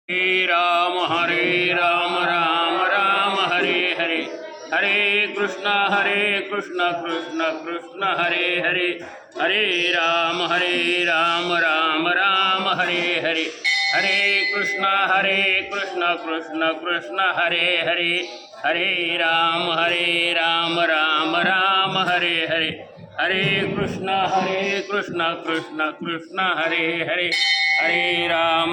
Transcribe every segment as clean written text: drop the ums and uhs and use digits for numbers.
राम राम राम हरे हरे, हरे कृष्ण कृष्ण कृष्ण हरे हरे, हरे राम राम राम हरे हरे, हरे कृष्ण कृष्ण कृष्ण हरे हरे, हरे राम राम राम हरे हरे, हरे कृष्ण कृष्ण कृष्ण हरे हरे, हरे राम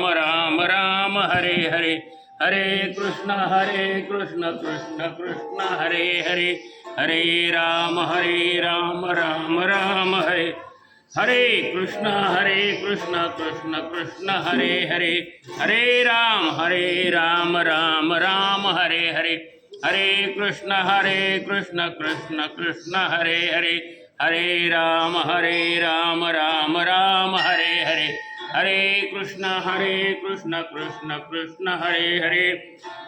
राम राम हरे हरे, हरे कृष्ण कृष्ण कृष्ण हरे हरे, हरे राम राम राम हरे, हरे कृष्ण कृष्ण कृष्ण हरे हरे, हरे राम राम राम हरे हरे, हरे कृष्ण कृष्ण कृष्ण हरे हरे, हरे राम राम राम हरे हरे, हरे कृष्ण कृष्ण कृष्ण हरे हरे।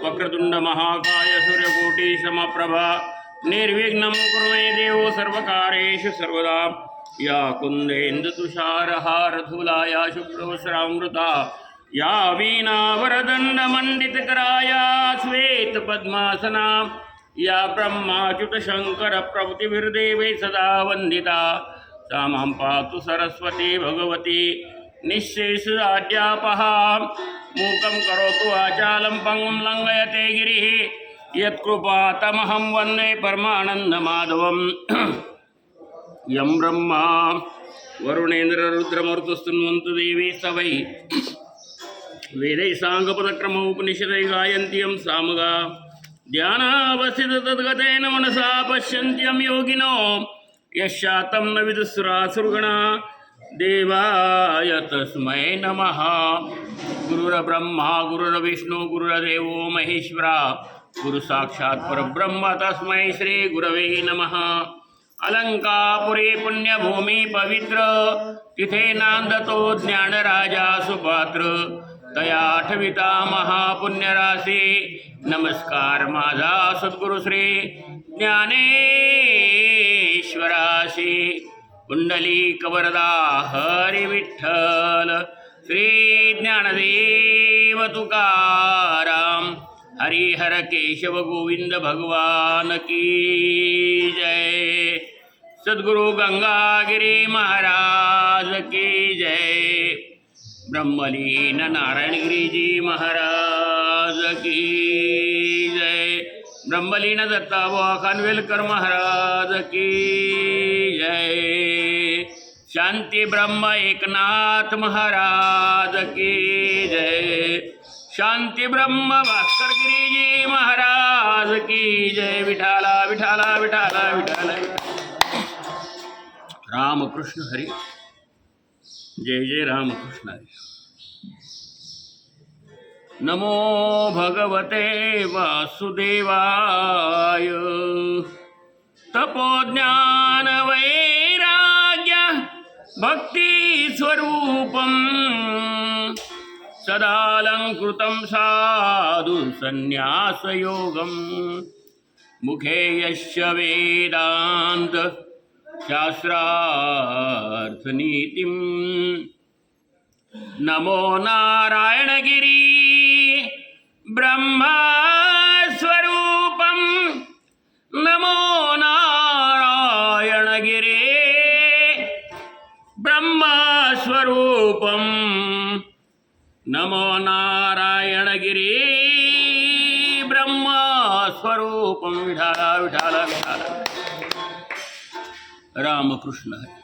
वक्रतुंड महाकाय सूर्यकोटि समप्रभा निर्विघ्नं कुरु मे देव सर्वकार्येषु सर्वदा। या कुंदेन्दु तुषारहार धूलाया शुभ्रवस्त्रामृता, या वीणावरदंड मंडितकराया श्वेत पद्मासना, या ब्रह्माच्युत शंकर प्रभृतिभिर्देवै सदा वंदिता, सा मां पातु सरस्वती भगवती निःशेषाद्यापहा। मूकं करोतु वाचालं पङ्गुं लङ्घयते गिरिः, यत्कृपातमहं वन्दे परमानन्दमाधवम्। यं ब्रह्मा वरुणेन्द्र रुद्रमरुतस्तुन्वन्तु देवी सवै वेदै साङ्गपदक्रमोपनिषदै गायन्ति यं सामगा, ध्यानावस्थिततद्गतेन मनसा पश्यन्त्यं योगिनो, यशातं न विदुस्सुरासुरगणा, देवाय तस्मै नमः। गुरुर्ब्रह्मा गुरुर्विष्णु गुरुर्देवो महेश्वरा, गुरु साक्षात् परब्रह्म तस्मै श्री गुरवे नमः। अलंकापुरी पुण्यभूमी पवित्र, तिथे नांदतो ज्ञानराजा सुपात्र, तया आठविता महापुण्यराशी, नमस्कार माझा सद्गुरु श्री ज्ञानेश्वराशी। कुंडलिक वरदा हरी विठ्ठल, श्री ज्ञानदेव तुकाराम, हरिहर केशव गोविंद भगवान की जय। सद्गुरु गंगागिरी महाराज की जय। ब्रह्मलीन नारायणगिरी जी महाराज की जय। ब्रह्मलीन दत्ताबा खानवेलकर महाराज की जय। शांति ब्रह्म एकनाथ महाराज की जय। शांति ब्रह्म भास्कर गिरी जी महाराज की जय। विठाला विठाला विठाला विठाला। रामकृष्ण हरी, जय जय रामकृष्ण हरी। नमो भगवते वासुदेवाय, तपोज्ञान वैराग्य भक्ति स्वरूपम, सदालंकृतं साधु संन्यास योगम, मुखे यस्य वेदांत शास्त्रार्थ नीतिम, नमो नारायणगिरी ब्रह्मस्वरूपम, नमो नारायणगिरी ब्रह्मस्वरूपम, नमो नारायणगिरी ब्रह्मस्वरूपम। विठाला विठाला विठाला। रामकृष्ण हरी।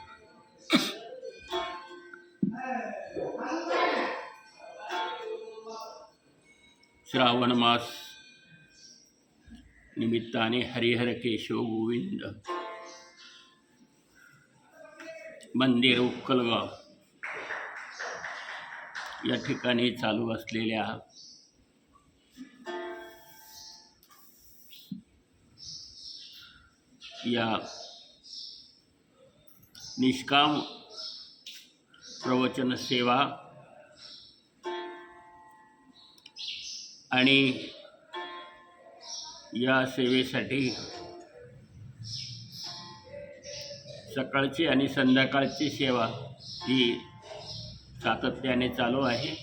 श्रावण मास निमित्ताने हरिहर केशव गोविंद मंदिर उक्कलगाव या ठिकाणी चालू असलेल्या या निष्काम प्रवचन सेवा आणि या सेवेसाठी सकाळची आणि संध्याकाळची सेवा ही सातत्याने चालू आहे।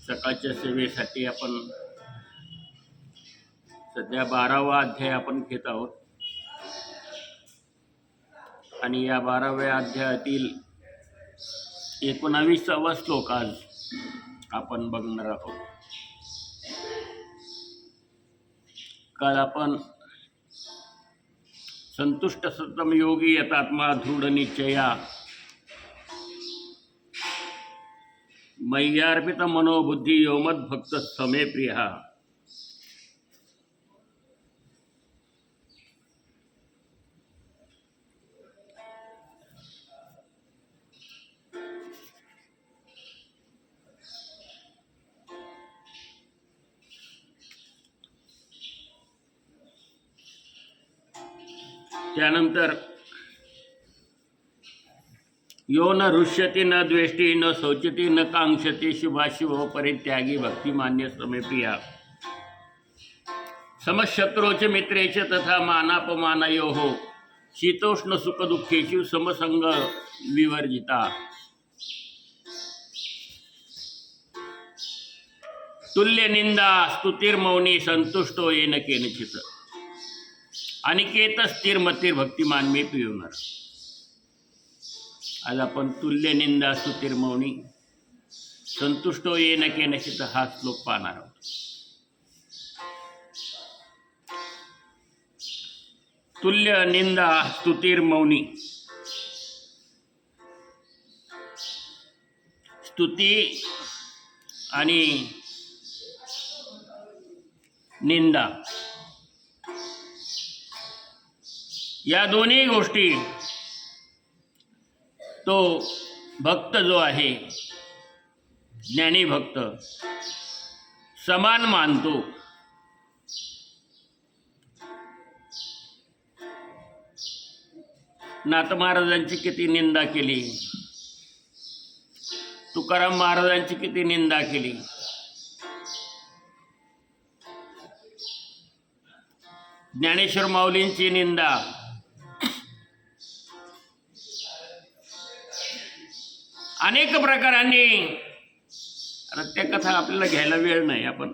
सकाळच्या सेवेसाठी आपण सध्या 12वा अध्याय आपण घेत आहोत आणि या 12व्या अध्यायातील 19वा श्लोक आज आपण बघणार आहोत. काल आपण संतुष्ट सतम योगी यतात्मा दृढ निश्चया मय्यार्पित मनोबुद्धी योमद भक्त समे प्रिया त्यानंतर यो न रुष्यति न द्वेष्टि न शोचति न कांक्षति शुभाशुभ परित्यागी भक्तिमान्य समे प्रिया समशत्रोच मित्रेच तथा मानापमानयोः शीतोष्ण सुख दुःखेषु समसंग विवर्जिता तुल्य निंदा स्तुतिर्मौनी संतुष्टो येन केनचित अनिकेत स्थिर मतीर भक्तिमान मे प्रियोनर. आज आपण तुल्य निंदा स्तुतिर्मौनी संतुष्टो येन केनचित हा श्लोक पाहणार आहोत. तुल्य निंदा स्तुतिर्मौनी. स्तुती आणि निंदा या दोन्ही गोष्टी तो भक्त जो आहे ज्ञानी भक्त समान मानतो. नाथ महाराजांची किती निंदा केली, तुकाराम महाराजांची किती निंदा केली, ज्ञानेश्वर माऊलींची निंदा, अनेक प्रकारांनी. आता त्या कथा आपल्याला घ्यायला वेळ नाही, आपण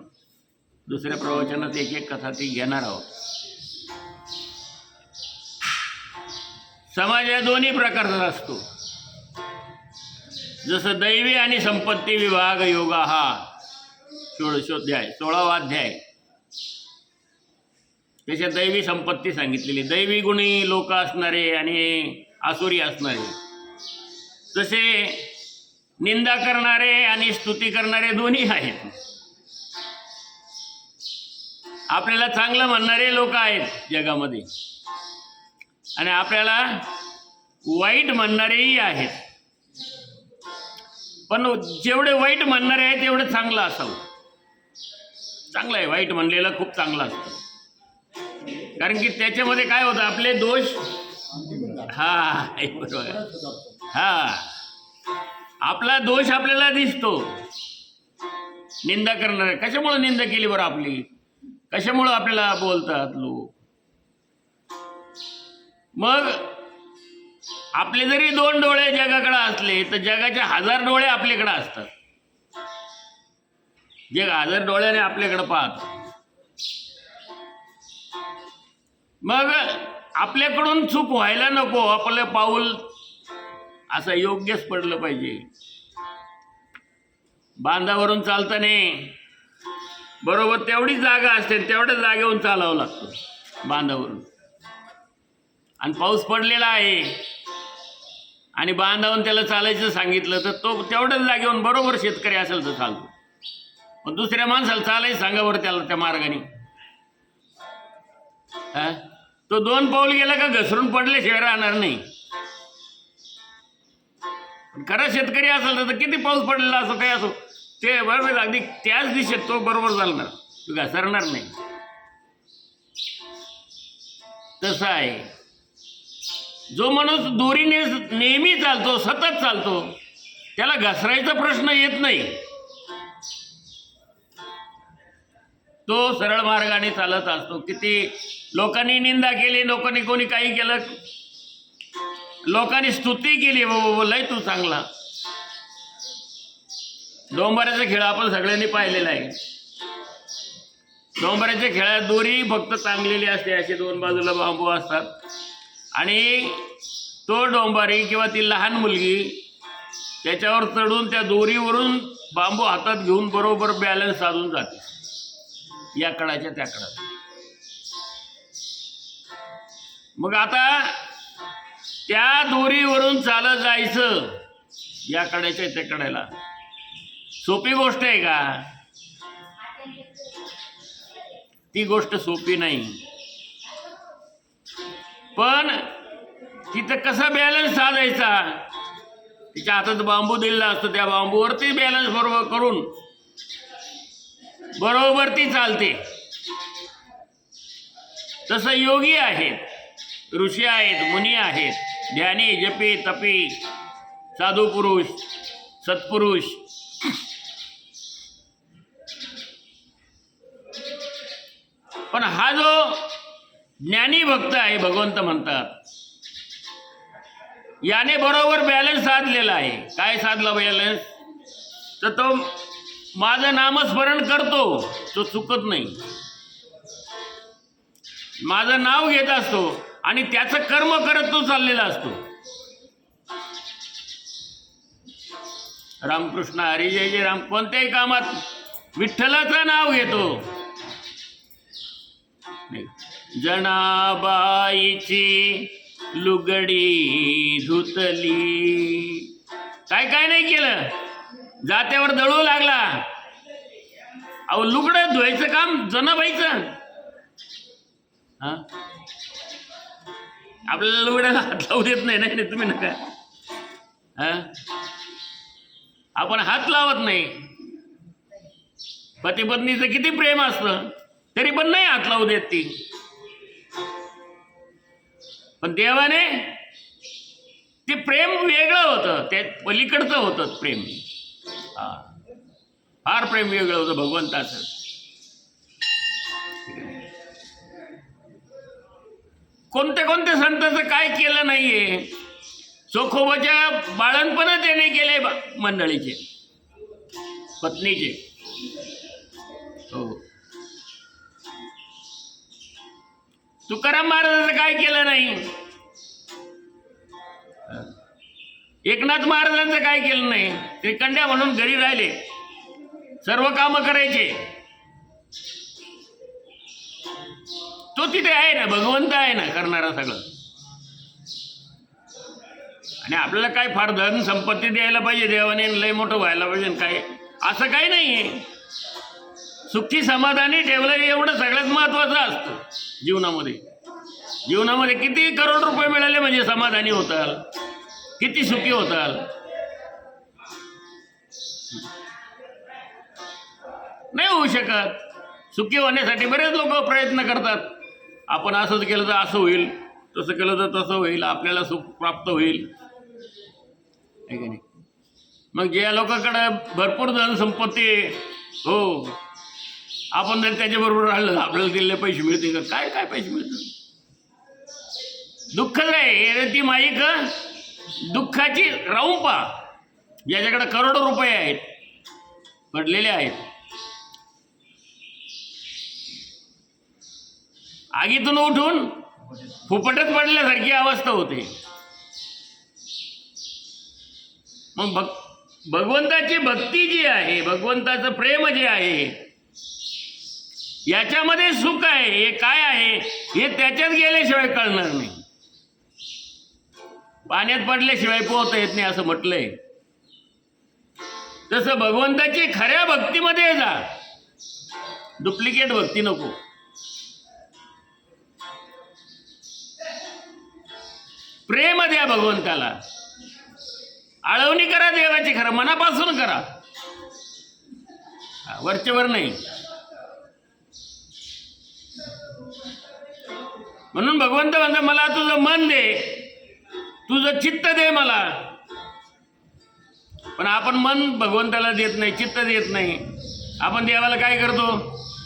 दुसऱ्या प्रवचनात एक एक कथा ती घेणार आहोत. समाज या दोन्ही प्रकारचा असतो. जसं दैवी आणि संपत्ती विभाग योगा हा 16वा अध्याय त्याच्यात दैवी संपत्ती सांगितलेली. दैवी गुणी लोक असणारे आणि आसुरी असणारे. तसे निंदा करणारे आणि स्तुती करणारे दोन्ही आहेत. आपल्याला चांगलं म्हणणारे लोक आहेत जगामध्ये आणि आपल्याला वाईट म्हणणारेही आहेत. पण जेवढे वाईट म्हणणारे आहेत तेवढं चांगलं असावं. चांगलं आहे, वाईट म्हणलेलं खूप चांगलं असतं. कारण की त्याच्यामध्ये काय होतं, आपले दोष बरोबर आपला दोष आपल्याला दिसतो. निंदा करणारे कशामुळे निंदा केली बरं आपली, कशामुळं आपल्याला बोलतात लोक. मग आपले जरी 2 डोळे जगाकडे असले तर जगाचे 1000 डोळे आपल्याकडे असतात. जग 1000 डोळ्याने आपल्याकडे पाहत. मग आपल्याकडून चूक व्हायला नको, आपलं पाऊल असं योग्यच पडलं पाहिजे. बांधावरून चालताना बरोबर तेवढीच जागा असते, तेवढ्या जागेवरून चालावं लागतं बांधावरून. आणि पाऊस पडलेला आहे आणि बांधावरून त्याला चालायचं सांगितलं तर तो तेवढ्याच जागेवरून बरोबर शेतकरी असेल तर चालतो. पण दुसऱ्या माणसाला चालायचं सांगा बरं त्याला त्या मार्गाने. तो 2 पाऊल गेला का घसरून पडल्याशिवाय राहणार नाही. खरा शेतकरी असेल तर किती पाऊस पडलेला असो काय असो ते बरोबर अगदी त्याच दिशेत तो बरोबर चालणार, तो घसरणार नाही. तसं आहे. जो माणूस दोरीने नेहमी चालतो, सतत चालतो, त्याला घसरायचा प्रश्न येत नाही. तो सरळ मार्गाने चालत असतो. किती लोकांनी निंदा केली, लोकांनी कोणी काही केलं, लोकांनी स्तुती केली, बाबा लय तू चांगला, डोंबऱ्याचा खेळ आपण सगळ्यांनी पाहिलेला आहे. डोंबऱ्याच्या खेळात दोरी फक्त टांगलेली असते, असे दोन बाजूला बांबू असतात आणि तो डोंबारी किंवा ती लहान मुलगी त्याच्यावर चढून त्या दोरीवरून बांबू हातात घेऊन बरोबर बॅलन्स साधून जाते या कडाच्या त्या कडात. मग आता त्या दोरीवरून चालत जायचं या कड्याच्या त्या कड्याला सोपी गोष्ट आहे का? ती गोष्ट सोपी नाही. पण तिथं कसा बॅलन्स साधायचा? तिच्या हातात बांबू दिलेला असतो, त्या बांबूवरती बॅलन्स बरोबर करून बरोबर ती चालते. तसं योगी आहेत, ऋषी आहेत, मुनी आहेत, ध्यानी, जपी, तपी, साधू पुरुष, सत्पुरुष. पण हा जो ज्ञानी भक्त आहे, भगवंत म्हणतात, याने बरोबर बॅलन्स साधलेला आहे. काय साधला बॅलन्स? तर तो माझं नामस्मरण करतो, तो चुकत नाही. माझं नाव घेत असतो आणि त्याचं कर्म करत तो चाललेला असतो. रामकृष्ण हरी जय जय राम. कोणत्याही कामात विठ्ठलाचं नाव घेतो. जनाबाईची लुगडी धुतली, काय काय नाही केलं, जात्यावर दळू लागला. अहो लुगडं धुवायचं काम जनाबाईचं. हा, आपल्याला लुगड्याला हात लावू देत नाही. नाही तुम्ही नका. हा, आपण हात लावत नाही. पती पत्नीचं किती प्रेम असतं तरी पण नाही हात लावू देत ती. पण देवाने ते प्रेम वेगळं होतं, त्या पलीकडचं होतं प्रेम. हा, फार प्रेम वेगळं होतं भगवंताचं. कोणत्या कोणत्या संतांचं काय केलं नाहीये. चोखोबाच्या बाळणपण त्याने केले मंडळीचे, पत्नीचे. हो, तुकाराम महाराजांचं काय केलं नाही. एकनाथ महाराजांचं काय केलं नाही. ते कंड्या म्हणून घरी राहिले, सर्व कामं करायचे. तो तिथे आहे ना, भगवंत आहे ना करणारा सगळं. आणि आपल्याला काय फार धन संपत्ती द्यायला पाहिजे देवाने, लय मोठं व्हायला पाहिजे काय, असं काही नाहीये. सुखी समाधानी ठेवलं एवढं सगळ्यात महत्वाचं असतं जीवनामध्ये. जीवनामध्ये किती करोड रुपये मिळाले म्हणजे समाधानी होताल, किती सुखी होताल. नाही होऊ शकत. सुखी होण्यासाठी बरेच लोक प्रयत्न करतात. आपण असंच केलं तर असं होईल, तसं केलं तर तसं होईल, आपल्याला सुख प्राप्त होईल, आहे की नाही. मग ज्या लोकांकडे भरपूर धन संपत्ती, हो, आपण जर त्याच्याबरोबर राहिलं आपल्याला दिलेले पैसे मिळतील का? काय काय पैसे मिळतात. दुःखच आहे ती माईक दुःखाची राहून पहा. ज्याच्याकडे करोडो रुपये आहेत, पडलेले आहेत, आगीतून उठून फुफटत पडल्यासारखी अवस्था होते. मग भगवंताची भक्ती जी आहे, भगवंताचं प्रेम जे आहे, याच्यामध्ये सुख आहे. हे काय आहे हे त्याच्यात गेल्याशिवाय कळणार नाही. पाण्यात पडल्याशिवाय पोहता येत नाही असं म्हटलंय. तसं भगवंताची खऱ्या भक्तीमध्ये जा, डुप्लिकेट भक्ती नको. प्रेम द्या भगवंताला, आळवणी करा देवाची, खरं मनापासून करा, वरचेवर नाही. म्हणून भगवंत म्हणतो मला तुझं मन दे, तुझं चित्त दे मला. पण आपण मन भगवंताला देत नाही, चित्त देत नाही. आपण देवाला काय करतो,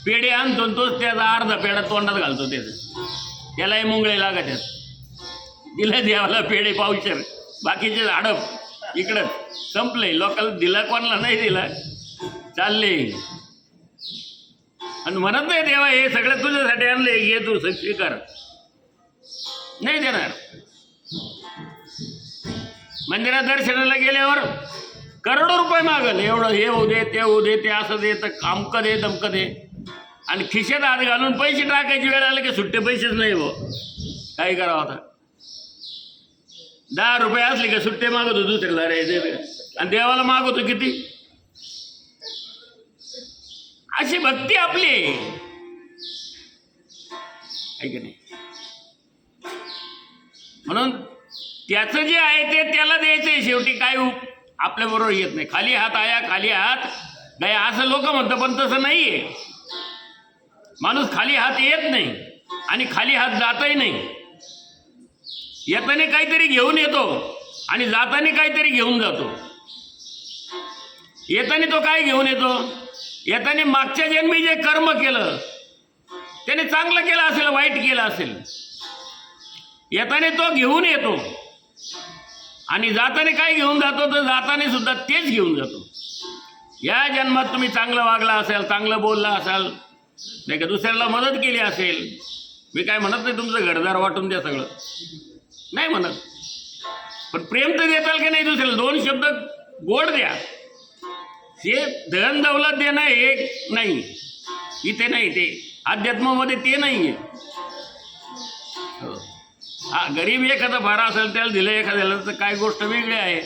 पेढे आणतो, तोच त्याचा अर्धा पेढा तोंडात घालतो. त्यालाही मुंगळे लागत आहेत. दिलं देवाला पेढे पावशेर, बाकीचे हडप इकडं संपले. लोकांना दिला, कोणाला नाही दिला. चालले आणि म्हणत नाही देवा हे सगळं तुझ्यासाठी आणले, घे तू स्वीकार. नाही देणार. मंदिरात दर्शनाला गेल्यावर करोडो रुपये मागल, एवढं हे होऊ दे, ते होऊ दे, ते असं दे, तर अमकं दे, दमकं दे, आणि खिशात हात घालून पैसे टाकायची वेळ आले की सुट्टे पैसेच नाही हो. काय करावं आता? 10 रुपये असले का सुट्टे मागवतो दुसऱ्याला, रे दे, आणि देवाला मागवतो किती. अशी भक्ती आपली आहे की नाही. म्हणून त्याचं जे आहे ते त्याला द्यायचंय. शेवटी काय आपल्याबरोबर येत नाही. खाली हात आया खाली हात गया असं लोक म्हणतात, पण तसं नाही आहे. माणूस खाली हात येत नाही आणि खाली हात जातही नाही. येताना काहीतरी घेऊन येतो आणि जाताना काहीतरी घेऊन जातो. येताना तो काय घेऊन येतो? येताना मागच्या जन्मी जे कर्म केलं त्याने चांगलं केलं असेल, वाईट केलं असेल, येताना तो घेऊन येतो. आणि जाताना काय घेऊन जातो? तर जाताना सुद्धा तेच घेऊन जातो. या जन्मात तुम्ही चांगलं वागला असाल, चांगलं बोलला असाल, नाही का दुसऱ्याला मदत केली असेल. मी काय म्हणत नाही तुमचं घरदार वाटून द्या सगळं, नाही म्हणत, पण प्रेम तर देताल की नाही दुसऱ्याला? 2 शब्द गोड द्या. हे धन दौलत देणं एक नाही, इथे नाही. ते अध्यात्मामध्ये ते नाही आहे. हा गरीब एखादा फारा असेल त्याला दिलं एखाद्याला तर काय गोष्ट वेगळी आहे,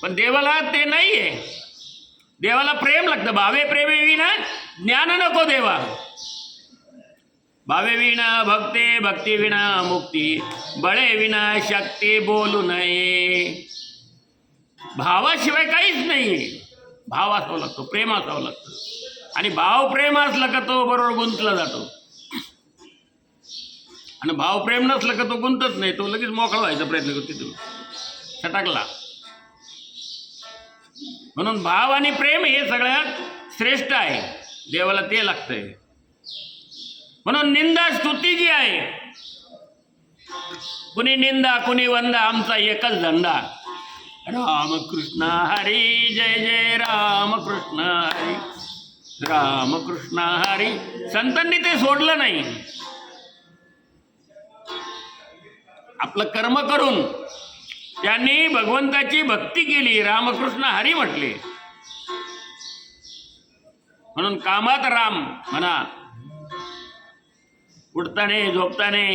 पण देवाला ते नाही आहे. देवाला प्रेम लागतं. भावे प्रेमे विना ज्ञान नको देवा. भावे विना भक्ते, भक्ती विना मुक्ती, बळे विना शक्ती बोलू नये. भावाशिवाय काहीच नाही. भाव असावं लागतो, प्रेम असावं लागतं. आणि भाव प्रेम असलं का तो बरोबर गुंतला जातो, आणि भाव प्रेम नसलं का तो गुंतत नाही. तो लगेच मोकळा व्हायचा प्रयत्न करतो, तिथून सटाकला. म्हणून भाव आणि प्रेम हे सगळ्यात श्रेष्ठ आहे. देवाला ते लागतंय. म्हणून निंदा स्तुती जी आहे, कुणी निंदा कुणी वंदा, आमचा एकच धंदा. रामकृष्ण हरी जय जय रामकृष्ण हरी, रामकृष्ण हरी. संतांनी ते सोडलं नाही. आपलं कर्म करून त्यांनी भगवंताची भक्ती केली, रामकृष्ण हरी म्हटले. म्हणून कामात राम म्हणा, उठताने, झोपताने,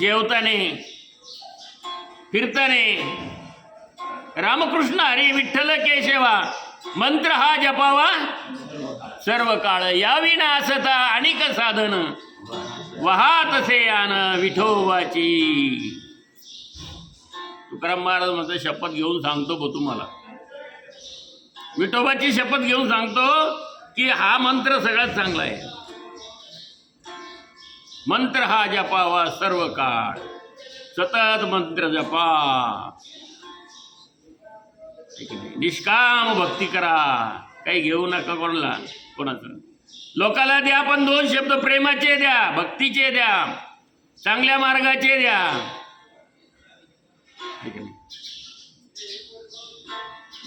जेवताने, फिरताने रामकृष्ण हरी विठ्ठल केशवा मंत्र हा जपावा सर्व काळ. याविना असता अनेक साधन, वहातसे आन विठोबाची. तुकाराम महाराज म्हणतो, शपथ घेऊन सांगतो बो तुम्हाला, विठोबाची शपथ घेऊन सांगतो की हा मंत्र सगळ्यात चांगला आहे. मंत्र हा जपावा सर्व काळ, सतत मंत्र जपा, निष्काम भक्ती करा. काही घेऊ नका कोणाचं. लोकाला द्या, पण 2 शब्द प्रेमाचे द्या, भक्तीचे द्या, चांगल्या मार्गाचे द्या.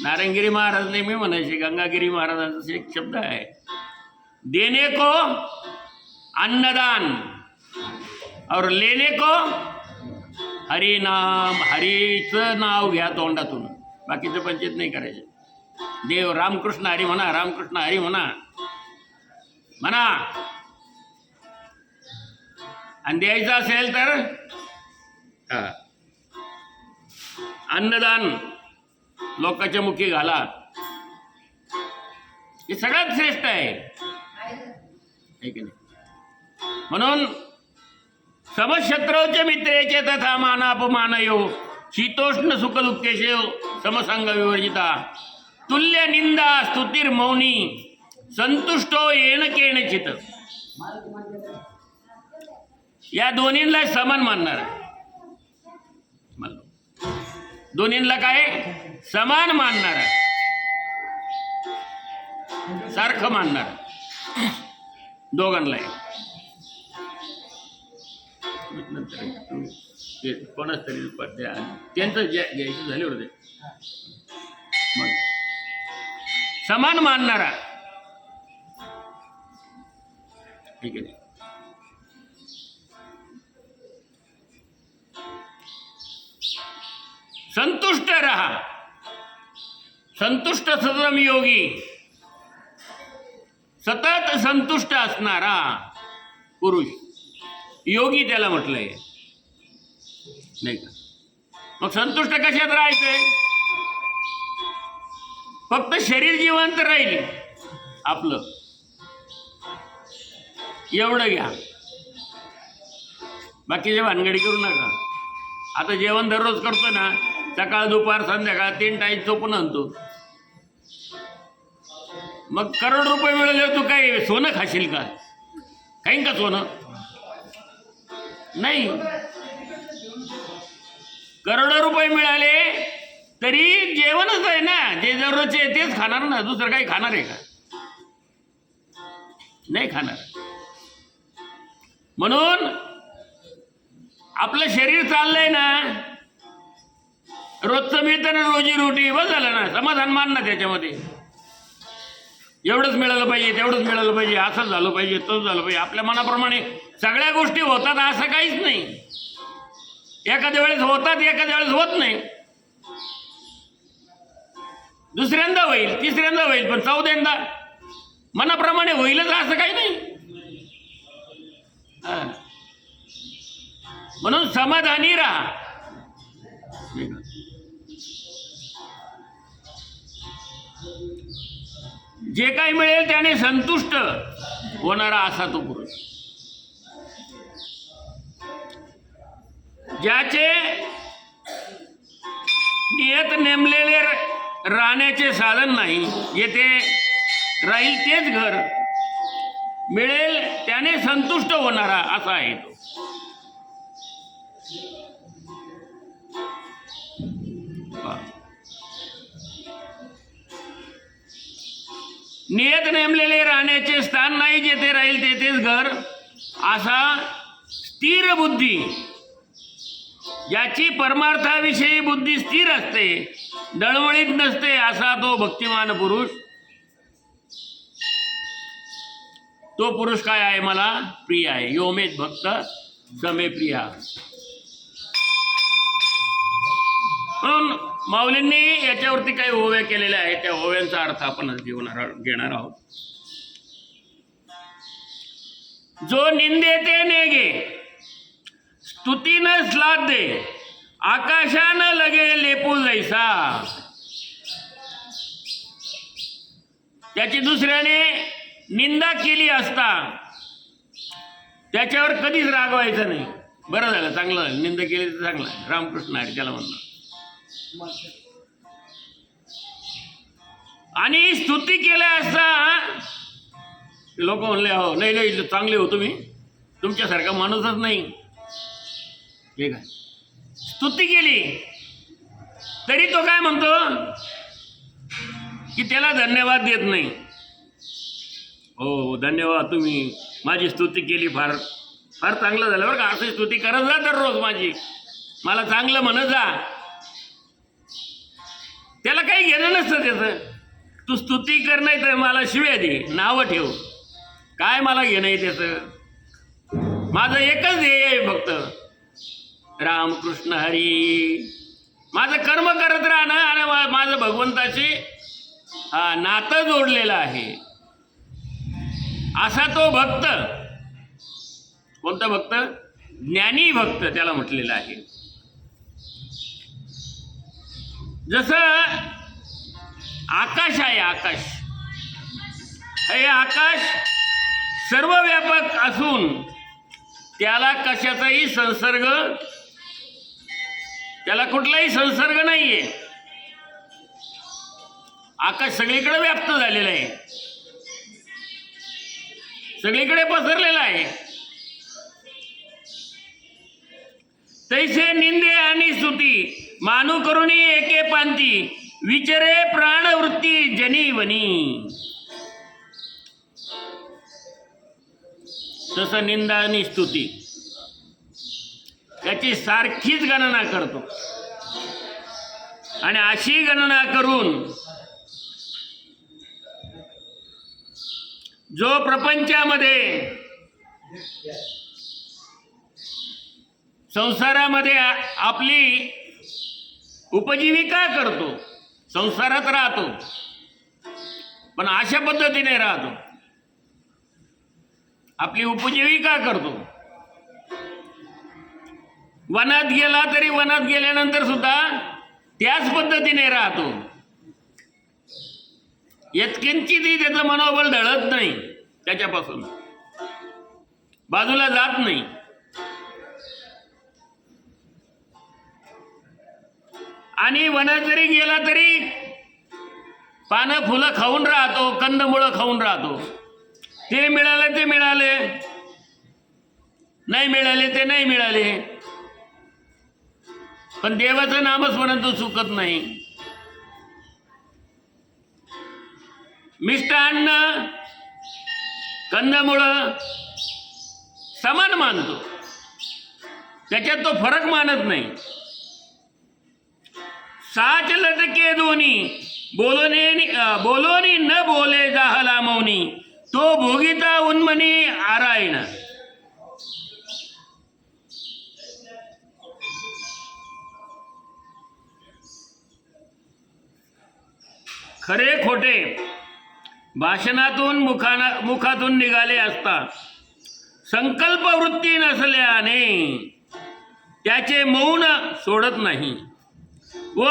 नारायणगिरी महाराज नेहमी म्हणायचे, गंगागिरी महाराजांचा एक शब्द आहे, देने को अन्नदान और लेने को हरी नाम. हरीचं नाव घ्या तोंडातून, बाकीचं पंचायत नाही करायचं. देव रामकृष्ण हरी म्हणा, रामकृष्ण हरी म्हणा म्हणा. आणि द्यायचं असेल तर अन्नदान लोकांच्या मुखी घाला. हे सगळ्यात श्रेष्ठ आहे की नाही. म्हणून समशत्रूचे मित्रेचे तथा मानापमानयो, शीतोष्ण सुख दुःखेशो समसंग विवर्जिता, तुल्य निंदा स्तुतीर मौनी, संतुष्टो येण केणचित. या दोन्हींना समान मानणार. दोन्हींना काय समान मानणार, सारखं मानणार दोघांना. कोणाच तरी द्या, त्यांचं घ्यायचं झाले होते. मग समान मानणारा, ठीक आहे. संतुष्ट रहा, संतुष्ट सतत योगी, सतत संतुष्ट असणारा पुरुष योगी त्याला म्हटलंय, नाही का. मग संतुष्ट कशात राहायचंय? फक्त शरीर जिवंत राहील आपलं, एवढं घ्या, बाकीचे भानगडी करू नका. आता जेवण दररोज करतो ना, सकाळ दुपार संध्याकाळ 3 टाईम चोपून आणतो. मग करोड रुपये मिळाले, तू काय सोनं खाशील का? खाईन का सोनं? नाही. करोडो रुपये मिळाले तरी जेवणच आहे ना, जे दररोजचे तेच खाणार ना, दुसरं काही खाणार आहे का? नाही खाणार. म्हणून आपलं शरीर चाललंय ना, रोजचं मिळतं ना, रोजी रोटी, बस झालं ना, समाधान मान ना त्याच्यामध्ये. एवढंच मिळालं पाहिजे, तेवढंच मिळालं पाहिजे, असंच झालं पाहिजे, तसंच झालं पाहिजे. आपल्या मनाप्रमाणे सगळ्या गोष्टी होतात असं काहीच नाही. एखाद्या वेळेस होतात, एखाद्या वेळेस होत नाही. दुसऱ्यांदा होईल, तिसऱ्यांदा होईल, पण 14दा मनाप्रमाणे होईलच असं काही नाही. म्हणून समाधानी राहा. जे काही मिळेल त्याने संतुष्ट होणारा असा तो पुरुष, ज्याचे नियत नेमलेले राहण्याचे साधन नाही, येथे राहील तेच घर, मिळेल त्याने संतुष्ट होणारा असा आहे तो. नियत नेमलेले राहण्याचे स्थान नाही, जेथे राहील तेथेच घर, असा स्थिर बुद्धी, ज्याची परमार्थाविषयी बुद्धी स्थिर असते, डळमळीत नसते, असा तो भक्तिमान पुरुष. तो पुरुष काय आहे? मला प्रिय आहे. योमेत भक्त समे प्रिया. म्हणून माऊलींनी याच्यावरती काही ओव्या केलेल्या आहेत, त्या ओव्यांचा अर्थ आपण घेणार आहोत. जो निंदे ते नेगे, स्तुतीनं स्लाद दे, आकाशानं लगे लेपू जैसा. त्याची दुसऱ्याने निंदा केली असता त्याच्यावर कधीच रागवायचं नाही. बरं झालं, चांगलं झालं, निंदा केली तर चांगलं आहे, रामकृष्ण आहे त्याला म्हणलं. आणि स्तुती केल्या असता लोक म्हणले, हो नाही नाही चांगले हो तुम्ही, तुमच्यासारखा माणूसच नाही. ठीक आहे. स्तुती केली तरी तो काय म्हणतो की त्याला धन्यवाद देत नाही. हो धन्यवाद, तुम्ही माझी स्तुती केली, फार फार चांगलं झालं बरं का, असं स्तुती करत जा दररोज माझी, मला चांगलं म्हणत जा. त्याला काही घेणं नसतं त्याचं. तू स्तुती कर, नाही तर मला शिव्या दे, नावं ठेव, काय मला घेणं आहे त्याचं. माझं एकच ध्येय आहे फक्त रामकृष्ण हरी. माझं कर्म करत राहणं आणि माझं भगवंताशी नातं जोडलेलं आहे. असा तो भक्त. कोणता भक्त? ज्ञानी भक्त त्याला म्हटलेलं आहे. जसं आकाश आहे, आकाश हे आकाश सर्वव्यापक असून त्याला कशाचाही संसर्ग, त्याला कुठलाही संसर्ग नाहीये. आकाश सगळीकडे व्याप्त झालेलं आहे, सगळीकडे पसरलेला आहे. तैसे निंदे आणि स्तुती मानू करुणी एके पांती, विचरे प्राणवृत्ती जनीवनी. तसं निंदा आणि स्तुती त्याची सारखीच गणना करतो आणि अशी गणना करून जो प्रपंचामध्ये संसारामध्ये आपली उपजीविका करतो, संसारात राहतो, पण अशा पद्धतीने राहतो, आपली उपजीविका करतो. वनात गेला तरी वनात गेल्यानंतर सुद्धा त्याच पद्धतीने राहतो. यत्किंचितही त्याचं मनोबल ढळत नाही, त्याच्यापासून बाजूला जात नाही. आणि वनात जरी गेला तरी पानं फुलं खाऊन राहतो, कंदमुळं खाऊन राहतो. ते मिळाले ते मिळाले, नाही मिळाले ते नाही मिळाले, पण देवाचं नामस्मरण तो चुकत नाही. मिष्टान्न कंदमुळं समान मानतो, त्याच्यात तो फरक मानत नाही. साच लटके दोन्ही बोलोनी न बोले जाहला मौनी, तो भोगिता उन्मनी आरायण. खरे खोटे भाषणातून मुखातून निघाले असता संकल्प वृत्ती नसल्याने त्याचे मौन सोडत नाही व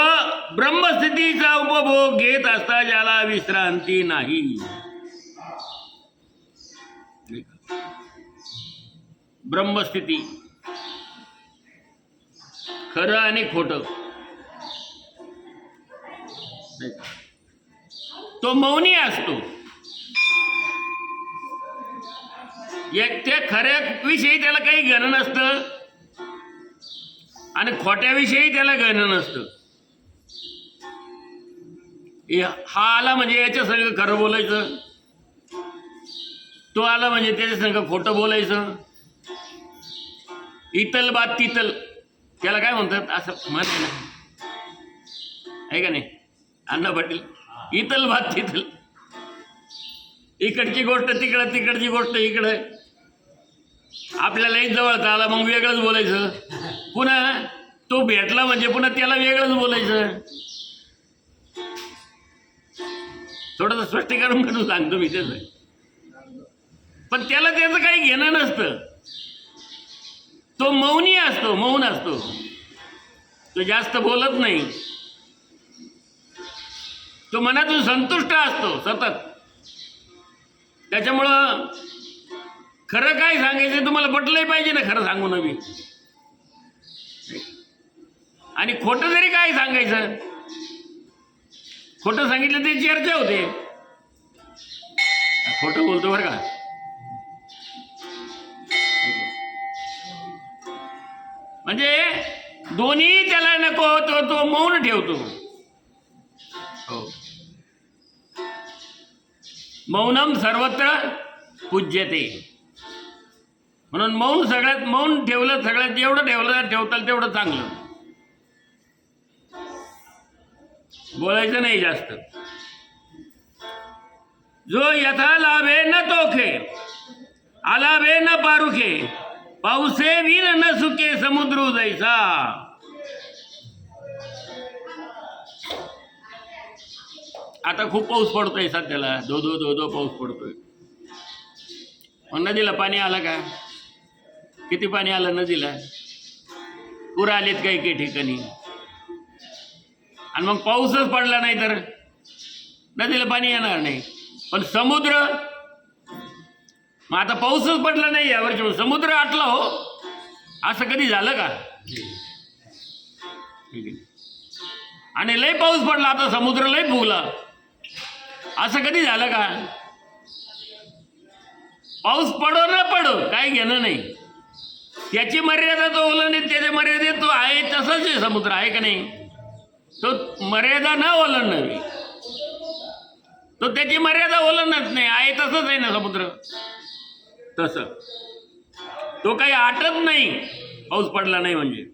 ब्रह्मस्थितीचा उपभोग घेत असता ज्याला विश्रांती नाही. ब्रह्मस्थिती, खरं आणि खोटं, तो मौनी असतो. त्या खऱ्या विषयी त्याला काही गणन नसतं आणि खोट्याविषयी त्याला गणन नसतं. हा आला म्हणजे याच्या संग खरं बोलायचं, तो आला म्हणजे त्याच्या संग खोटं बोलायचं. इतल बात तितल, त्याला काय म्हणतात असं म्हण आहे का नाही अण्णा पाटील? इतल बात तितल, इकडची गोष्ट तिकडं, तिकडची गोष्ट इकडं. आपल्यालाही जवळचा आला मग वेगळंच बोलायचं, पुन्हा तो भेटला म्हणजे पुन्हा त्याला वेगळंच बोलायचं. थोडंसं स्पष्टीकरण करून सांगतो मी त्याचं. पण त्याला त्याचं काही घेणं नसतं, तो मौनी असतो, मौन असतो, तो जास्त बोलत नाही, तो मनातून संतुष्ट असतो सतत. त्याच्यामुळं खरं काय सांगायचं तुम्हाला पटलंही पाहिजे ना, खरं सांगू नवी. आणि खोटं जरी काय सांगायचं, खोटं सांगितलं ते चर्चा होते, खोटं बोलतो बरं का. म्हणजे दोन्ही त्याला नको, तो मौन ठेवतो. हो, मौनम सर्वत्र पूज्यते. म्हणून मौन सगळ्यात, मौन ठेवलं सगळ्यात, जेवढं ठेवताल तेवढं चांगलं. बोलायचं नाही जास्त. जो यथा लाभे न तोखे, आलाभे न पारुखे, पाऊसे वीर न सुके समुद्र जैसा. आता खूप पाऊस पडतोय सध्याला, धो धो पाऊस पडतोय. मग नदीला पाणी आलं का? किती पाणी आलं नदीला? पूर आलेत काही ठिकाणी. आणि मग पाऊसच पडला नाही तर नदीला पाणी येणार नाही. पण समुद्र, मग आता पाऊसच पडला नाही यावर्षी, समुद्र आटला हो, असं कधी झालं का? आणि लय पाऊस पडला, आता समुद्र लय फुगला, असं कधी झालं का? पाऊस पडो न पडो काही घेणं नाही, त्याची मर्यादा तो ओलांडीत, त्याच्या मर्यादेत तो आहे तसंच आहे समुद्र, आहे का नाही? तो मर्यादा न ओलांडावी, तो त्याची मर्यादा ओलांडत नाही, आहे तसंच आहे ना समुद्र. तसं तो काही आटत नाही पाऊस पडला नाही म्हणजे.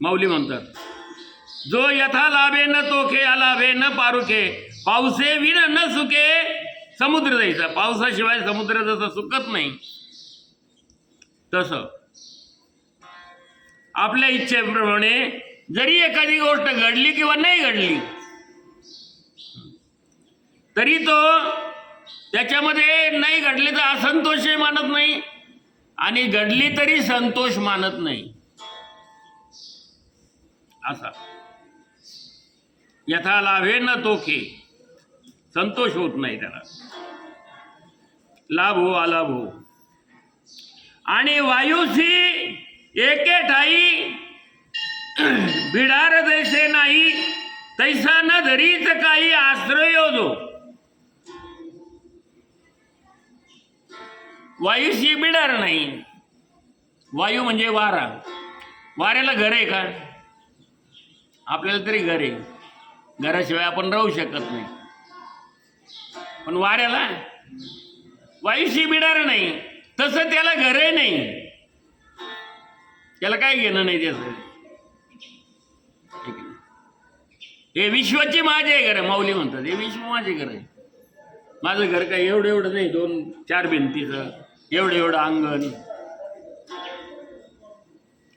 माऊली म्हणतात जो यथा लाभे न तोखे अलाभे न पारुखे, पावसे विन न सुके समुद्र जायचा. पावसाशिवाय समुद्र जसं सुकत नाही तसं आपल्या इच्छेप्रमाणे जरी एखादी गोष्ट घडली किंवा नाही घडली तरी तो त्याच्यामध्ये नाही घडली तर असंतोषही मानत नाही आणि घडली तरी संतोष मानत नाही. असा यथा लाभे न तोखे, संतोष होत नाही त्याला. लाभ हो अलाभ हो. आणि वायुसी एके ठाई भिडार जैसे नाही, तैसा न धरीच काही आश्रय जो. वायुशी बिडार नाही. वायू म्हणजे वारा. वाऱ्याला घर आहे का? आपल्याला तरी घर आहे, घराशिवाय आपण राहू शकत नाही. पण वाऱ्याला वायुशी बिडार नाही, तसं त्याला घरही नाही. त्याला काय घेणं नाही त्याचं. हे विश्वाची माझे घर आहे. माऊली म्हणतात हे विश्व माझे घर आहे. माझं घर काय एवढं एवढं नाही, 2-4 भिंतीचं, एवढं अंगण,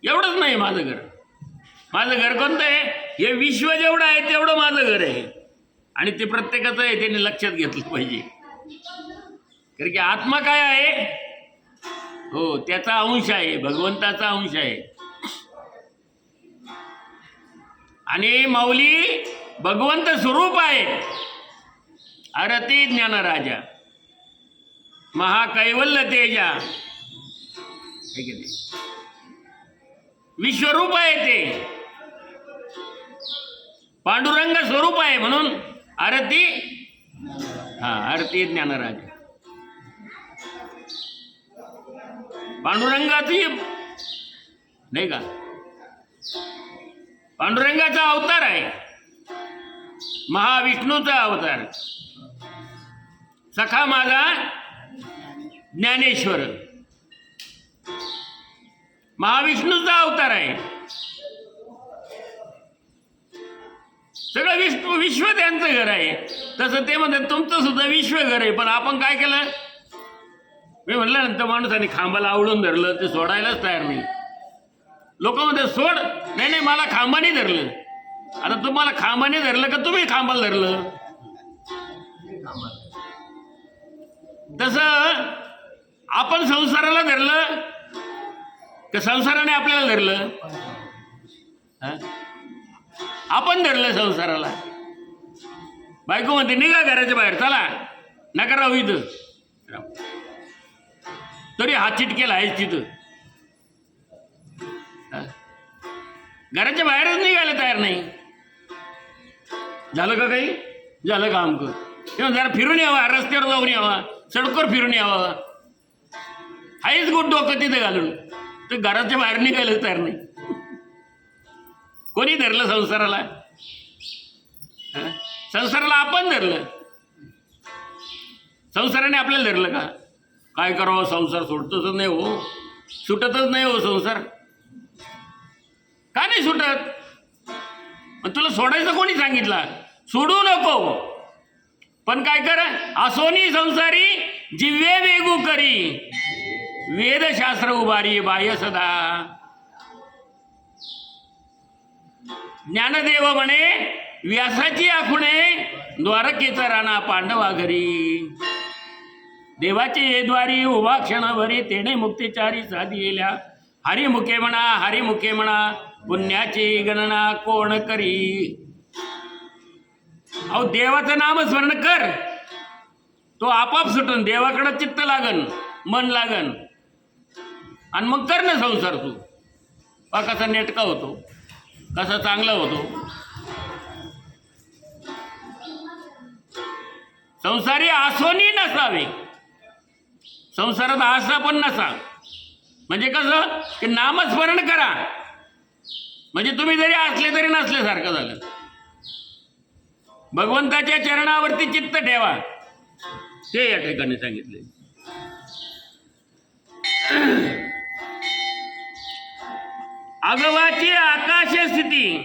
एवढंच नाही माझं घर. माझं घर कोणतं आहे? हे विश्व जेवढं आहे तेवढं माझं घर आहे. आणि ते प्रत्येकाचं आहे, त्यांनी लक्षात घेतलं पाहिजे. कारण की आत्मा काय आहे? हो, त्याचा अंश आहे, भगवंताचा अंश आहे. आणि माऊली भगवंत स्वरूप आहे. अरती ज्ञान राजा महाकैवल्य तेजा, विश्वरूप आहे ते. पांडुरंग स्वरूप आहे म्हणून आरती. आरती ज्ञानराजा. पांडुरंगाची नाही का, पांडुरंगाचा अवतार आहे, महाविष्णूचा अवतार. सखा माझा ज्ञानेश्वर महाविष्णूचा अवतार आहे. सगळं विश्व त्यांचं घर आहे. तसं ते म्हणतात तुमचं सुद्धा विश्व घर आहे. पण आपण काय केलं? मी म्हणलं नंतर माणसाने खांबाला आवडून धरलं, ते सोडायलाच तयार नाही. लोक म्हणतात सोड. नाही, मला खांबाने धरलं. आता तुम्हाला खांबाने धरलं का तुम्ही खांबाला धरलं? तसं आपण संसाराला धरलं का संसाराने आपल्याला धरलं? आपण धरलं संसाराला. बायको म्हणते निघा घराच्या बाहेर, चला नका राहू इथं. तरी हात चिटकेला आहेच तिथं. घराच्या बाहेरच निघायला तयार नाही. झालं का काही? झालं काम कर किंवा जरा फिरून यावा, रस्त्यावर जाऊन यावा, सडकोर फिरून यावा. हायच गोट डोकं तिथे घालून तर घराच्या बाहेर निघायला तयार नाही. कोणी धरलं संसाराला? संसाराला आपण धरलं. संसाराने आपल्याला धरलं का? काय करावं, संसार सुटतच नाही हो, सुटतच नाही हो संसार. का नाही सुटत? मग तुला सोडायचं कोणी सांगितलं? सोडू नको. पण काय कर, असोनी संसारी जिव्हे वेगू करी, वेदशास्त्र उभारी बाह्य सदा. ज्ञानदेव म्हणे व्यासाची आखुणे, द्वारकेचा राणा पांडवा घरी. देवाचे हे द्वारी उभा क्षणभरी, तेने मुक्तिचारी साधिल्या. हरिमुखे म्हणा, हरिमुखे म्हणा, पुण्याची गणना कोण करी. अहो देवाचं नामस्मरण कर, तो आपाप सुटून देवाकडं चित्त लागन, मन लागन. आणि मग कर ना संसार. तू कसा नेटका होतो, कसा चांगला होतो. संसारी आसोनी नसावे. संसारात आसा पण नसा. म्हणजे कसं की नामस्मरण करा, म्हणजे तुम्ही जरी असले तरी नसल्यासारखं झालं. भगवंताच्या चरणावरती चित्त ठेवा, ते या ठिकाणी सांगितले. अगवाची आकाश स्थिती,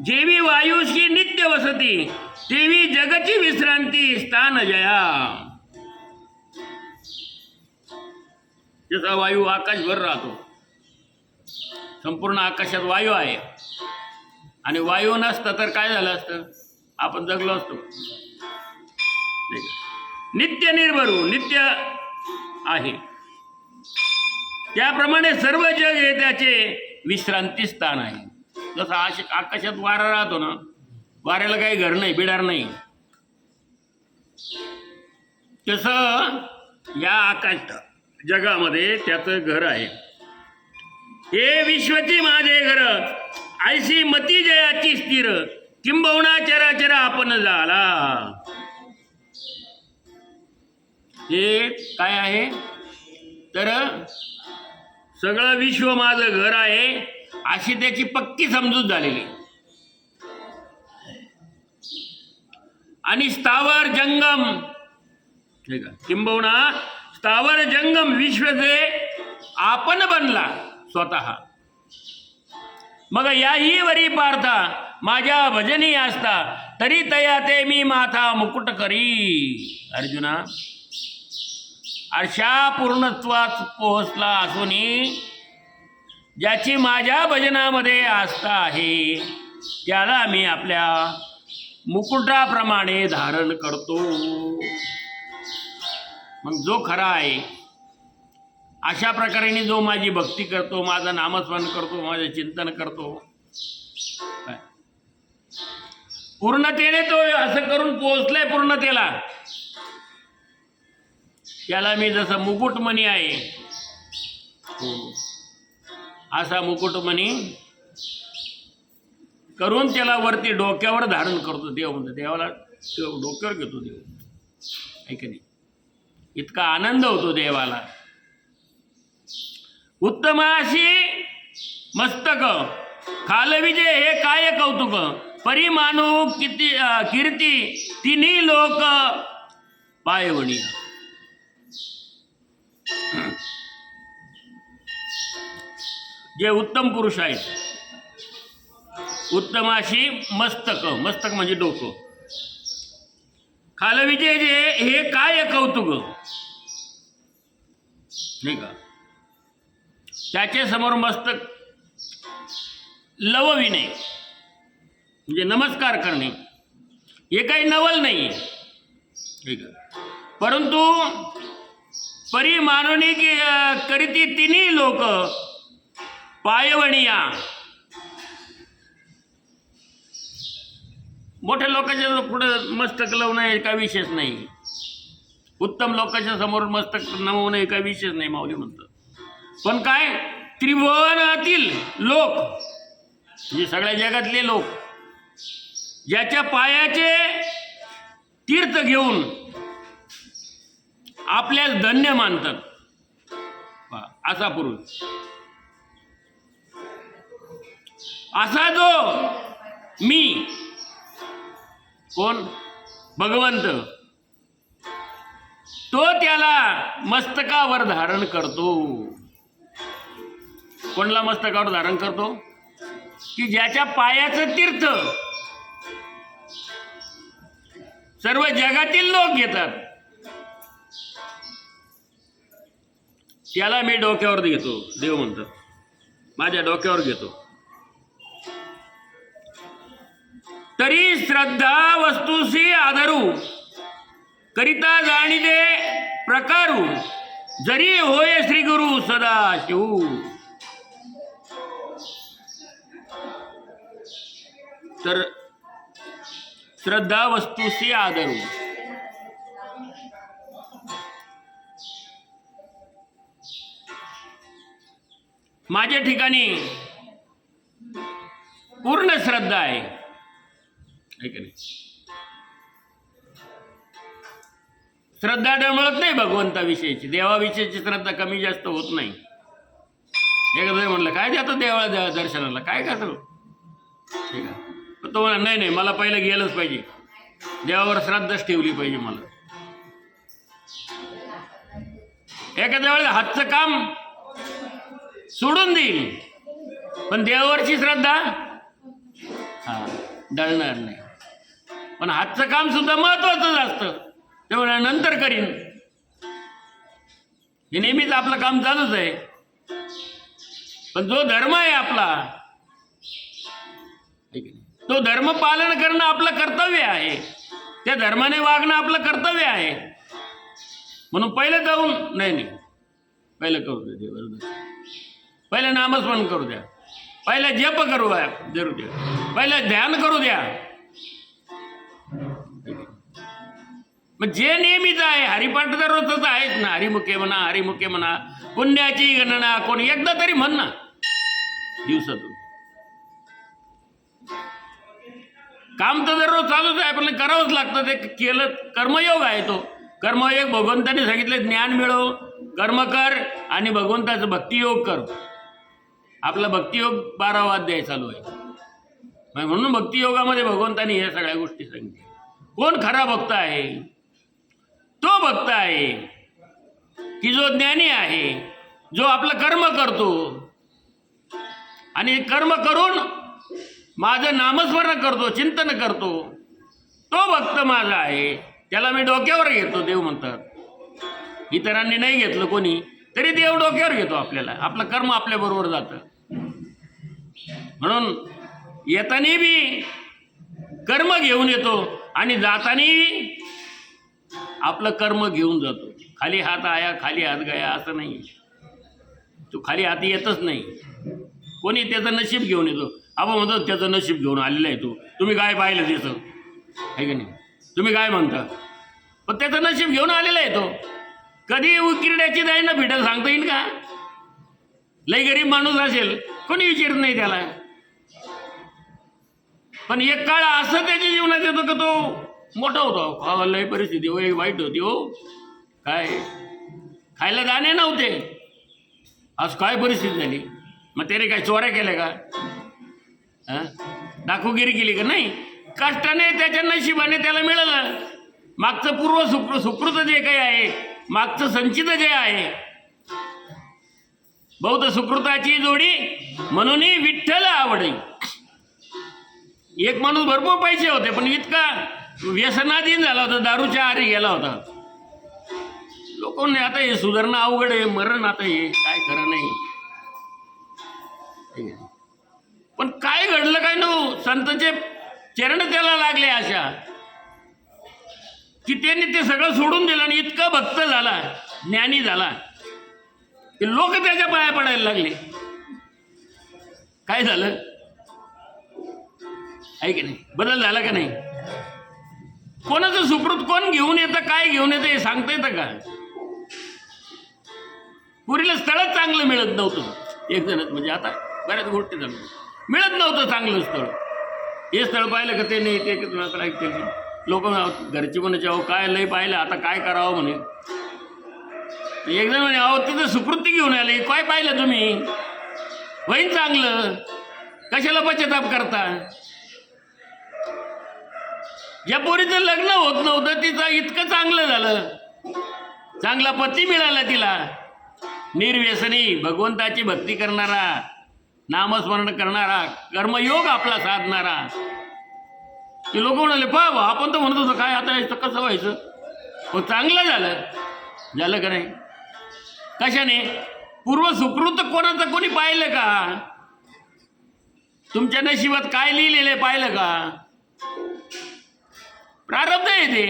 जेवी वायुशी नित्य वसती, तेवी जगची विश्रांती स्थान जया. जसा वायू आकाशभर राहतो, संपूर्ण आकाशात वायू आहे, आणि वायू नसतं तर काय झालं असतं, आपण जगलो असतो. नित्य निर्भरू, नित्य आहे, त्याप्रमाणे सर्व जग हे त्याचे विश्रांती स्थान आहे. जसं आकाशात वारा राहतो ना, वाऱ्याला काही घर नाही, बिडार नाही, तसं या आकाश जगामध्ये त्याचं घर आहे. हे विश्वची माझे घर, ऐशी मती जयाची स्थिर, किंबहुना चराचर आपण झाला. हे काय आहे तर सगळं विश्व माझं घर आहे, अशी त्याची पक्की समजूत झालेली. आणि स्थावर जंगम, ठीक आहे, किंबहुना स्थावर जंगम विश्वचे आपण बनला स्वतः. मग याही वरी पार्था माझ्या भजनी असता, तरी तया ते मी माथा मुकुट करी. अर्जुना, अर्षा पूर्णत्वात पोहोचला असूनही ज्याची माझ्या भजनामध्ये आस्था आहे, त्याला मी आपल्या मुकुटाप्रमाणे धारण करतो. मग जो खरा आहे, अशा प्रकारे जो माझी भक्ती करतो, माझं नामस्मरण करतो, माझं चिंतन करतो, पूर्णतेने तो असं करून पोहोचलाय पूर्णतेला, त्याला मी जसं मुकुटमणी आहे, असा मुकुटमणी करून त्याला वरती डोक्यावर धारण करतो. देव म्हणतो, देवाला डोक्यावर घेतो देव, ऐक नाही, इतका आनंद होतो देवाला. उत्तमाशी मस्तक खालविजे हे काय कौतुक, परिमानू किती कीर्ती तिन्ही लोक पायवणी. जे उत्तम पुरुष आहेत, उत्तमाशी मस्तक, मस्तक म्हणजे डोकं, खालविजे जे हे काय कौतुक, नाही का, त्याच्या समोर मस्तक लवविणे म्हणजे नमस्कार करणे, हे काही नवल नाही, ठीक आहे. परंतु परिमाननी करीती तिन्ही लोक पायवणिया. मोठ्या लोकांच्या पुढे मस्तक लावणं हे काही विशेष नाही, उत्तम लोकांच्या समोर मस्तक नमवणं हे काही विशेष नाही, माऊली म्हणतात. पण काय, त्रिभुवनातील लोक म्हणजे सगळ्या जगातले लोक ज्याच्या पायाचे तीर्थ घेऊन आपल्याला धन्य मानतात, असा पुरुष, असा जो मी, कोण, भगवंत, तो त्याला मस्तकावर धारण करतो. कोणला मस्तकावर धारण करतो, की ज्याच्या पायाचं तीर्थ सर्व जगातील लोक घेतात, त्याला मी डोक्यावर घेतो. देव म्हणतात, माझ्या डोक्यावर घेतो. तरी श्रद्धा वस्तूसी आदरू, करिता जाणिते प्रकारू, जरी होय श्री गुरु सदा शिव. तर श्रद्धा वस्तूसी आदरू, माझ्या ठिकाणी पूर्ण श्रद्धा आहे, की नाही. श्रद्धा डळमळत नाही भगवंताविषयीची, देवाविषयीची श्रद्धा कमी जास्त होत नाही. एकदा म्हणलं काय जातं देवाला दर्शनाला, काय करतो, ठीक आहे, तो म्हणा नाही नाही, मला पहिलं गेलंच पाहिजे, देवावर श्रद्धाच ठेवली पाहिजे मला. एखाद्या वेळेस हातचं काम सोडून देईल, पण देवावरची श्रद्धा हां, दळणार नाही. पण हातचं काम सुद्धा महत्वाचं असतं, तेव्हा नंतर करीन, हे नेहमीच आपलं काम चालूच आहे. पण जो धर्म आहे आपला, तो धर्म पालन करणं आपलं कर्तव्य आहे. त्या धर्माने वागणं आपलं कर्तव्य आहे. म्हणून पहिलं जाऊन नाही, पहिलं करू द्या देवाचं, पहिलं नामस्मरण करू द्या, पहिला जप करू द्या, जरूर द्या, पहिलं ध्यान करू द्या. मग जे नेहमीच आहे, हरिपाठ तर रोजच आहेच ना. हरिमुखे म्हणा, पुण्याची गणना कोणी एकदा तरी म्हण ना दिवसातून. काम तर दररोज चालूच आहे, पण करावंच लागतं. ते केलं कर्मयोग आहे. तो कर्मयोग भगवंताने सांगितलं, ज्ञान मिळव, कर्म कर आणि भगवंताचं भक्तियोग कर. आपला भक्तियोग 12वा अध्याय चालू आहे. म्हणून भक्तियोगामध्ये भगवंताने या सगळ्या गोष्टी सांगितल्या. कोण खरा भक्त आहे? तो भक्त आहे की जो ज्ञानी आहे, जो आपलं कर्म करतो आणि कर्म करून माझं नामस्मरण करतो, चिंतन करतो. तो भक्त माझा आहे. त्याला मी डोक्यावर घेतो. देव म्हणतात, इतरांनी नाही घेतलं कोणी तरी देव डोक्यावर घेतो आपल्याला. आपलं कर्म आपल्याबरोबर जातं. म्हणून येताना बी कर्म घेऊन येतो आणि जाताना आपलं कर्म घेऊन जातो. खाली हात आया खाली हात गया असं नाही. तो खाली हाती येतच नाही. कोणी त्याचं नशीब घेऊन येतो. आपण म्हणतो त्याचं नशीब घेऊन आलेलं आहे तो. तुम्ही काय पाहिलं त्याचं आहे की नाही? तुम्ही काय म्हणता? पण त्याचं नशीब घेऊन आलेलं आहे तो. कधी उकिरड्याची जाई ना भेटल सांगता येईल का? लई गरीब माणूस असेल, कोणी विचारत नाही त्याला. पण एक काळ असं त्याच्या जीवनात येतो का तो मोठा होतो. लई परिस्थिती वाईट होती हो. काय खायला दाणे नव्हते, आज काय परिस्थिती झाली. मग त्याने काय चोऱ्या केल्या का? दाखवगिरी केली का? नाही. कष्टाने त्याच्या नशिबाने त्याला मिळालं. मागचं पूर्व सुकृत जे काही आहे, मागचं संचित जे आहे, बहुत सुकृताची जोडी म्हणून विठ्ठल आवडे. एक माणूस भरपूर पैसे होते, पण इतका व्यसनाधीन झाला होता, दारूच्या आहारी गेला होता. लोकांनी आता हे सुधारणं अवघड आहे, मरण आता हे काय खरं नाही. पण काय घडलं काय नो, संतचे चरण त्याला लागले अशा की त्यांनी ते सगळं सोडून दिलं आणि इतका भक्त झाला, ज्ञानी झाला की लोक त्याच्या पाया पडायला लागले. काय झालं आहे की नाही? बदल झाला का नाही? कोणाचं सुकृत कोण घेऊन येतं, काय घेऊन येतं हे सांगता येतं का? पुरीला स्थळच चांगलं मिळत नव्हतं. एक जणच म्हणजे आता बऱ्याच गोष्टी झाल्या, मिळत नव्हतं चांगलं स्थळ. हे स्थळ पाहिलं का ते नाही, ते ऐकते लोक घरची म्हणायचे, अहो काय लय पाहिलं, आता काय करावं म्हणे. एक जण म्हणे, अहो तिथं सुकृती घेऊन आले, काय पाहिलं तुम्ही, होईन चांगलं, कशाला पश्चाताप करता. ज्या पोरीचं लग्न होत नव्हतं तिचं इतकं चांगलं झालं, चांगला पती मिळाला तिला, निर्व्यसनी भगवंताची भक्ती करणारा, नामस्मरण करणारा, कर्मयोग आपला साधणारा. ते लोक म्हणाले, पहा आपण तर म्हणत होतो काय आता यायचं कसं व्हायचं. पण चांगलं झालं का नाही? कशाने? पूर्व सुकृत कोणाचं कोणी पाहिलं का? तुमच्या नशिबात काय लिहिलेलं पाहिलं का? प्रारब्ध आहे ते.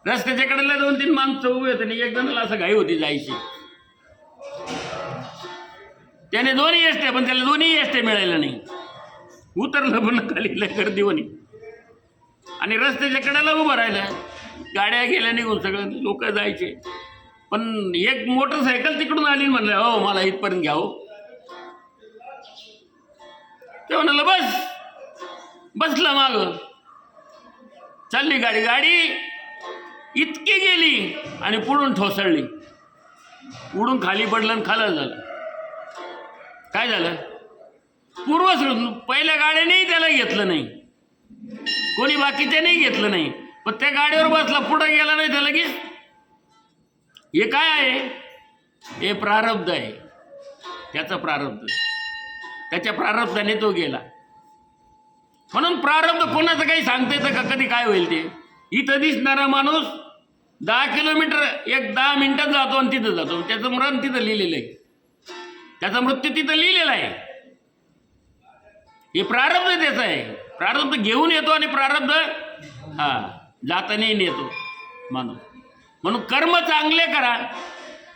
रस्त्याच्या कडेला 2-3 माणसं उभे होते आणि एक जणाला असं घाई होती जायची. त्याने 2 एसट्या, पण त्याला 2 एसट्या मिळायला नाही. उतरलं पण खाली गर्दी होणी आणि रस्त्याच्या कडेला उभं राहिलं. गाड्या गेल्या निघून, सगळं लोक जायचे. पण एक मोटरसायकल तिकडून आली, म्हणलं हो मला इथपर्यंत घ्या हो. ते म्हणाल बसला माग, चालली गाडी इतकी गेली आणि पुढून ठोसळली, उडून खाली पडलं आणि खाली झालं. काय झालं? पहिल्या गाड्यानेही त्याला घेतलं नाही, कोणी बाकीच्यानेही घेतलं नाही, पण त्या गाडीवर बसला, पुढे गेला नाही त्याला लगेच. हे काय आहे? हे प्रारब्ध आहे. त्याचं प्रारब्ध, त्याच्या प्रारब्धाने तो गेला. म्हणून प्रारब्ध कोणाचं काही सांगता येतं का कधी काय होईल ते. इथं दिसणारा माणूस 10 किलोमीटर 10 मिनिटात जातो आणि तिथं जातो, त्याचं मरण तिथं लिहिलेलं आहे, त्याचा मृत्यू तिथं लिहिलेला आहे. हे प्रारब्ध त्याचं आहे. प्रारब्ध घेऊन येतो आणि प्रारब्ध जातानाही नेतो माणूस. म्हणून कर्म चांगले करा,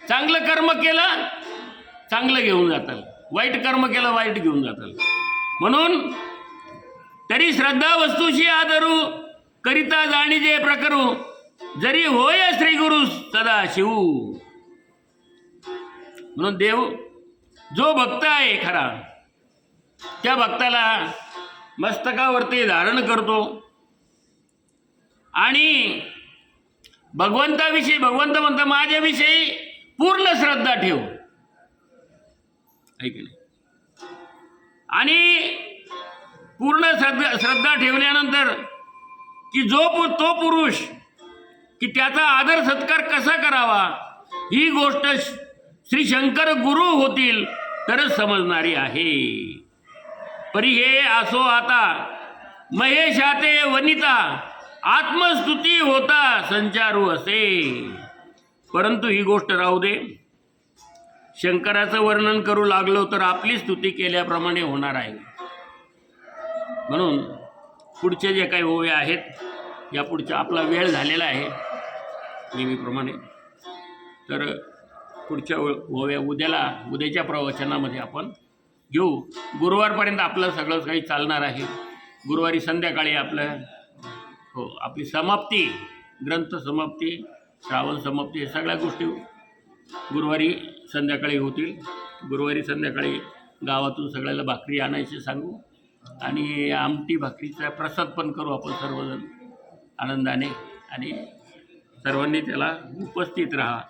चांगलं कर्म केलं चांगलं घेऊन जाताल, वाईट कर्म केलं वाईट घेऊन जाताल. म्हणून तरी श्रद्धा वस्तूशी आदरू करिता जाणीजे प्रकरू जरी होय श्री गुरु सदा शिव. म्हणून देव जो भक्त आहे खरा त्या भक्ताला मस्तकावरती धारण करतो आणि भगवंताविषयी, भगवंत म्हणतो माझ्याविषयी पूर्ण श्रद्धा ठेव, ऐकले. आणि पूर्ण श्रद्धा ठेवल्यानंतर की तो पुरुष की त्याचा आदर सत्कार कसा करावा ही गोष्ट श्री शंकर गुरु होतील तरच समजणारी आहे. परी हे असो आता महेशाते वनिता आत्मस्तुती होता संचारू असे. परंतु ही गोष्ट राहू दे, शंकराचं वर्णन करू लागलो तर आपली स्तुती केल्याप्रमाणे होणार आहे. म्हणून पुढचे जे काही ओव्या आहेत या पुढचा आपला वेळ झालेला आहे नेहमीप्रमाणे, तर पुढच्या ओव्या उद्याच्या प्रवचनामध्ये आपण घेऊ. गुरुवारपर्यंत आपलं सगळं काही चालणार आहे. गुरुवारी संध्याकाळी आपली समाप्ती, ग्रंथ समाप्ती, श्रावण समाप्ती, हे सगळ्या गोष्टी गुरुवारी संध्याकाळी होतील. गुरुवारी संध्याकाळी गावातून सगळ्याला भाकरी आणायचे सांगू आणि आमटी भाकरीचा प्रसाद पण करू आपण सर्वजण आनंदाने, आणि सर्वांनी त्याला उपस्थित राहा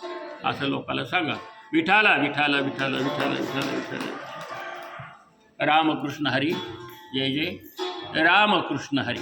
असं लोकांना सांगा. विठाला विठाला विठाला विठाला विठाला विठाला. रामकृष्ण हरी. जय जय रामकृष्ण हरी.